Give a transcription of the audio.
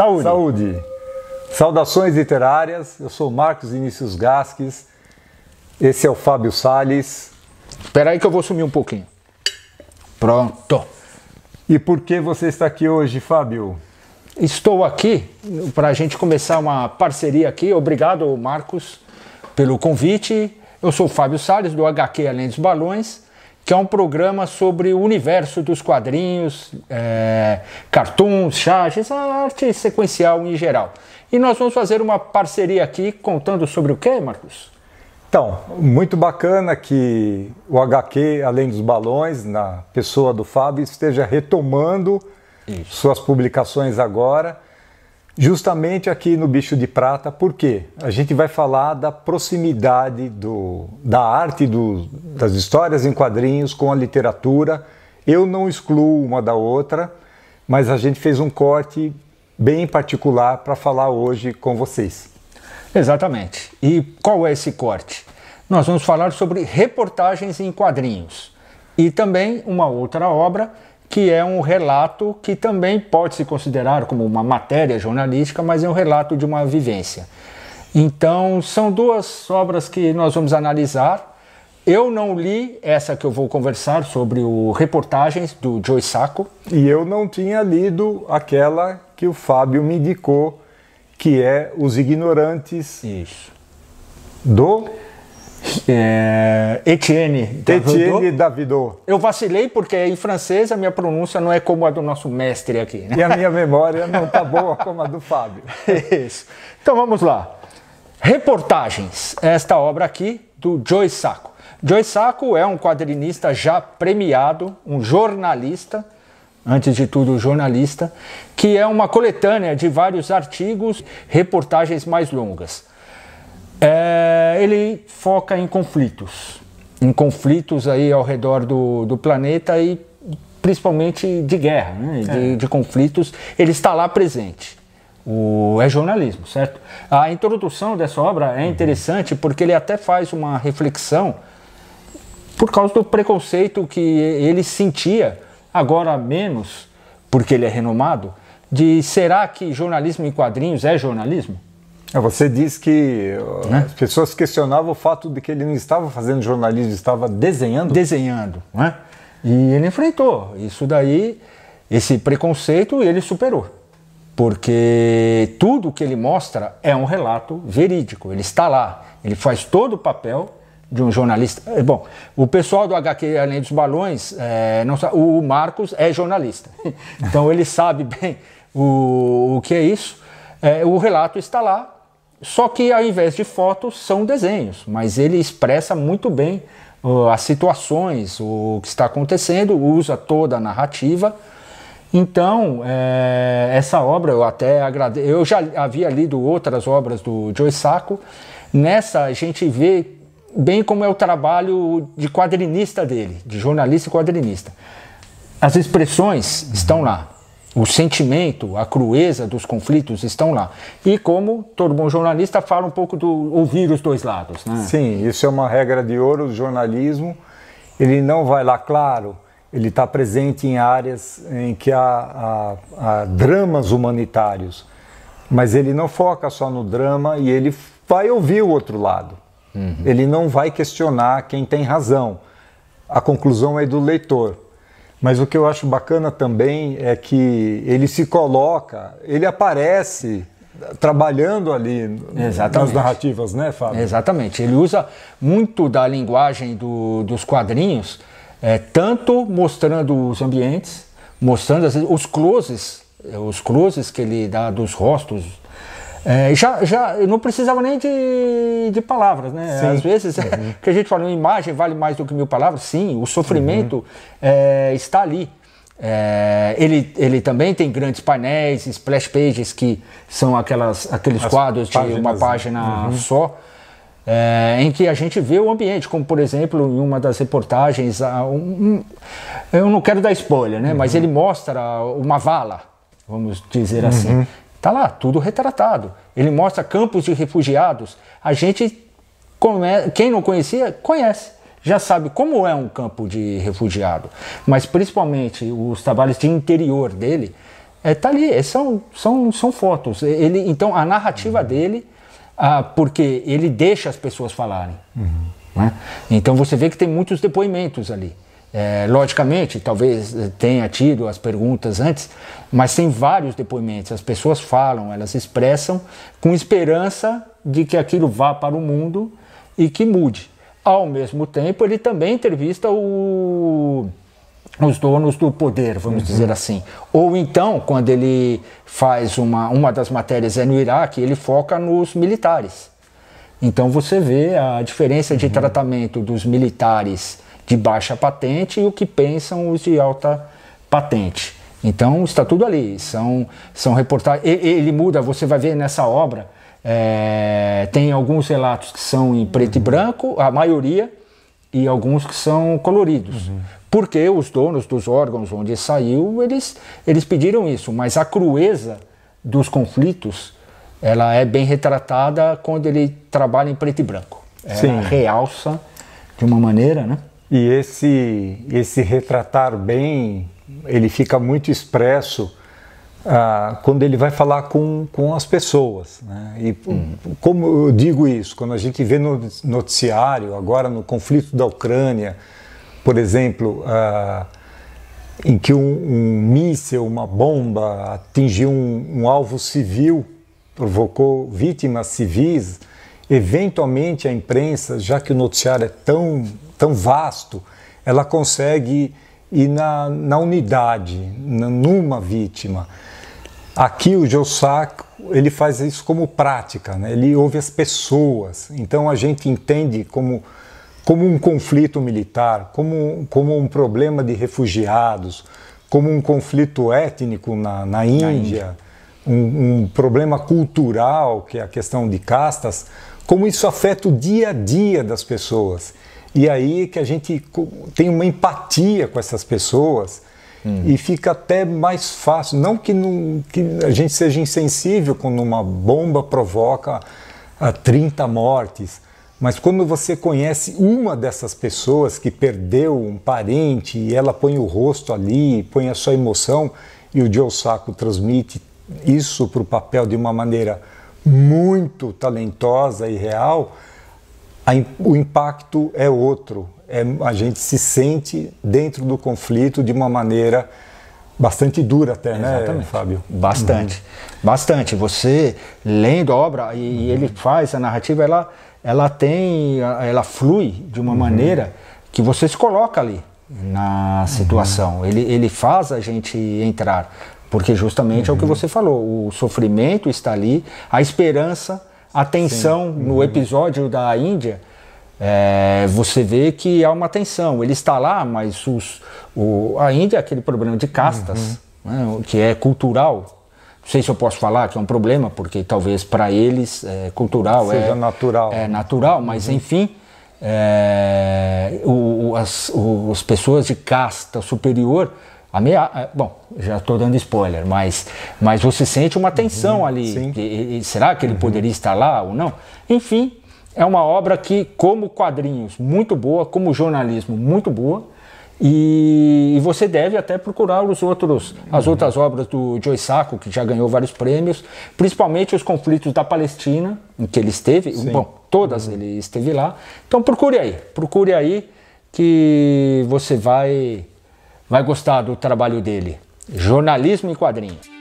Saúde! Saúde! Saudações literárias, eu sou Marcos Vinícius Gasques, esse é o Fábio Salles. Espera aí que eu vou sumir um pouquinho. Pronto! E por que você está aqui hoje, Fábio? Estou aqui para a gente começar uma parceria aqui. Obrigado, Marcos, pelo convite. Eu sou o Fábio Salles, do HQ Além dos Balões, que é um programa sobre o universo dos quadrinhos, cartoons, charges, a arte sequencial em geral. E nós vamos fazer uma parceria aqui contando sobre o quê, Marcos? Então, muito bacana que o HQ Além dos Balões, na pessoa do Fábio, esteja retomando suas publicações agora, justamente aqui no Bicho de Prata. Por quê? A gente vai falar da proximidade da arte, das histórias em quadrinhos com a literatura. Eu não excluo uma da outra, mas a gente fez um corte bem particular para falar hoje com vocês. Exatamente. E qual é esse corte? Nós vamos falar sobre reportagens em quadrinhos e também uma outra obra que é um relato que também pode se considerar como uma matéria jornalística, mas é um relato de uma vivência. Então, são duas obras que nós vamos analisar. Eu não li essa que eu vou conversar sobre o Reportagens, do Joe Sacco. E eu não tinha lido aquela que o Fábio me indicou, que é Os Ignorantes. Isso. Do... Etienne Davidot. Eu vacilei porque em francês a minha pronúncia não é como a do nosso mestre aqui, né? E a minha memória não está boa como a do Fábio. Isso. Então vamos lá. Reportagens. Esta obra aqui do Joe Sacco. Joe Sacco é um quadrinista já premiado, um jornalista, antes de tudo jornalista, que é uma coletânea de vários artigos, reportagens mais longas. Ele foca em conflitos aí ao redor do planeta e principalmente de guerra, né? De conflitos. Ele está lá presente. É jornalismo, certo? A introdução dessa obra é interessante porque ele até faz uma reflexão por causa do preconceito que ele sentia, agora menos, porque ele é renomado, de será que jornalismo em quadrinhos é jornalismo? Você diz que as pessoas questionavam o fato de que ele não estava fazendo jornalismo, estava desenhando? Desenhando, né? E ele enfrentou isso daí, esse preconceito, e ele superou. Porque tudo que ele mostra é um relato verídico, ele está lá, ele faz todo o papel de um jornalista. Bom, o pessoal do HQ Além dos Balões, o Marcos é jornalista, então ele sabe bem o que é isso. O relato está lá, só que ao invés de fotos são desenhos, mas ele expressa muito bem as situações, o que está acontecendo, usa toda a narrativa. Então, essa obra eu até agradeço. Eu já havia lido outras obras do Joe Sacco. Nessa a gente vê bem como é o trabalho de quadrinista dele, de jornalista e quadrinista. As expressões estão lá. O sentimento, a crueza dos conflitos estão lá. E como todo bom jornalista fala um pouco do ouvir os dois lados, né? Sim, isso é uma regra de ouro do jornalismo. Ele não vai lá, claro, ele está presente em áreas em que há dramas humanitários, mas ele não foca só no drama e ele vai ouvir o outro lado. Ele não vai questionar quem tem razão. A conclusão é do leitor. Mas o que eu acho bacana também é que ele se coloca, ele aparece trabalhando ali nas narrativas, né, Fábio? Exatamente. Ele usa muito da linguagem dos quadrinhos, tanto mostrando os ambientes, mostrando às vezes, os closes que ele dá dos rostos. Eu não precisava nem de palavras, né? Sim. Às vezes, que a gente fala, uma imagem vale mais do que 1000 palavras. Sim, o sofrimento está ali. Ele também tem grandes painéis, splash pages, que são aqueles quadros de uma página só, em que a gente vê o ambiente, como por exemplo, em uma das reportagens, eu não quero dar spoiler, né? Mas ele mostra uma vala, vamos dizer assim. Está lá, tudo retratado. Ele mostra campos de refugiados. A gente, quem não conhecia, conhece. Já sabe como é um campo de refugiado. Mas principalmente os trabalhos de interior dele Tá ali, são fotos. Então, a narrativa dele, porque ele deixa as pessoas falarem. Né? Então, você vê que tem muitos depoimentos ali. Logicamente, talvez tenha tido as perguntas antes, mas tem vários depoimentos. As pessoas falam, elas expressam com esperança de que aquilo vá para o mundo e que mude. Ao mesmo tempo, ele também entrevista os donos do poder, vamos dizer assim. Ou então, quando ele faz uma das matérias no Iraque, ele foca nos militares. Então você vê a diferença de tratamento dos militares de baixa patente e o que pensam os de alta patente. Então está tudo ali, são reportagens. Ele muda, você vai ver nessa obra, tem alguns relatos que são em preto e branco, a maioria, e alguns que são coloridos. Porque os donos dos órgãos onde saiu, eles pediram isso, mas a crueza dos conflitos, ela é bem retratada quando ele trabalha em preto e branco. Ela realça de uma maneira, né? E esse retratar bem, ele fica muito expresso quando ele vai falar com as pessoas. Né? E como eu digo isso, quando a gente vê no noticiário, agora no conflito da Ucrânia, por exemplo, em que um míssil, uma bomba atingiu um alvo civil, provocou vítimas civis, eventualmente a imprensa, já que o noticiário é tão vasto, ela consegue ir na unidade, numa vítima. Aqui o Gilsaco, ele faz isso como prática, né? Ele ouve as pessoas, então a gente entende como um conflito militar, como um problema de refugiados, como um conflito étnico na Índia, um problema cultural, que é a questão de castas, como isso afeta o dia a dia das pessoas. E aí que a gente tem uma empatia com essas pessoas e fica até mais fácil. Não que a gente seja insensível quando uma bomba provoca 30 mortes, mas quando você conhece uma dessas pessoas que perdeu um parente e ela põe o rosto ali, põe a sua emoção, e o Gilsaco transmite isso para o papel de uma maneira muito talentosa e real, o impacto é outro. A gente se sente dentro do conflito de uma maneira bastante dura até, né, Fábio? Bastante, bastante. Você lendo a obra, e ele faz a narrativa, ela flui de uma maneira que você se coloca ali na situação. Ele faz a gente entrar, porque justamente é o que você falou, o sofrimento está ali, a esperança, a tensão. No episódio da Índia, você vê que há uma tensão, ele está lá, mas a Índia é aquele problema de castas, né, que é cultural. Não sei se eu posso falar que é um problema, porque talvez para eles cultural seja natural. É natural, mas enfim, as pessoas de casta superior, bom, já estou dando spoiler, mas você sente uma tensão ali. Será que ele poderia estar lá ou não? Enfim, é uma obra que, como quadrinhos, muito boa, como jornalismo, muito boa. E você deve até procurar as outras obras do Gilsaco, que já ganhou vários prêmios, principalmente os conflitos da Palestina, em que ele esteve, todas ele esteve lá. Então procure aí que você vai gostar do trabalho dele. Jornalismo em quadrinhos.